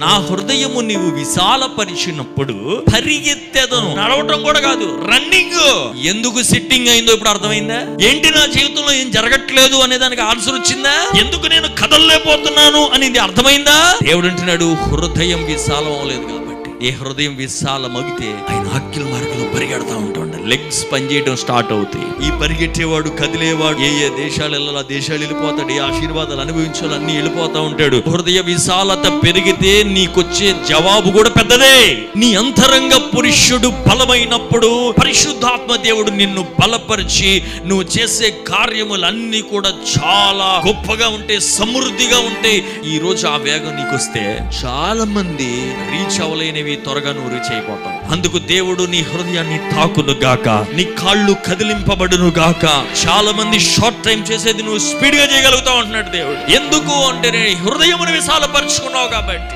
నా హృదయము నీవు విశాలపరిచినప్పుడు పరిగెత్తేదను, నడవటం కూడా కాదు, రన్నింగ్. ఎందుకు సిట్టింగ్ అయిందో ఇప్పుడు అర్థమైందా? ఏంటి నా జీవితంలో ఏం జరగట్లేదు అనే దానికి ఆన్సర్ వచ్చిందా? ఎందుకు నేను కదలలేకపోతున్నాను అనేది అర్థమైందా? దేవుడు అంటున్నాడు, హృదయం విశాలం అవ్వలేదు కాబట్టి. ఏ హృదయం విశాలమగితే ఆయన ఆజ్ఞల మార్గంలో పరిగెడతా ఉంటాడు. లెగ్స్ పనిచేయడం స్టార్ట్ అవుతాయి. ఈ పరిగెట్టేవాడు, కదిలేవాడు ఏ దేశాలు వెళ్ళాలి ఆ దేశాలు వెళ్ళిపోతాడు. ఏ ఆశీర్వాదాలు అనుభవించాలి అన్ని వెళ్ళిపోతా ఉంటాడు. హృదయ విశాలత పెరిగితే నీకొచ్చే జవాబు కూడా పెద్దదే. నీ అంతరంగ పురుషుడు బలమైనప్పుడు పరిశుద్ధాత్మ దేవుడు నిన్ను బలపరిచి నువ్వు చేసే కార్యములన్నీ కూడా చాలా గొప్పగా ఉంటే, సమృద్ధిగా ఉంటే. ఈ రోజు ఆ వేగం నీకొస్తే చాలా మంది రీచ్ అవ్వలేనివి త్వరగా నువ్వు రీచ్ అయిపోతావు. అందుకు దేవుడు నీ హృదయాన్ని తాకును గాక, నీ కాళ్ళు కదిలింపబడును గాక. చాలా మంది షార్ట్ టైం చేసేది నువ్వు స్పీడ్ గా చేయగలుగుతావు అంటున్నాడు దేవుడు. ఎందుకు అంటే నీ హృదయమును విశాలపరుచుకున్నావు కాబట్టి.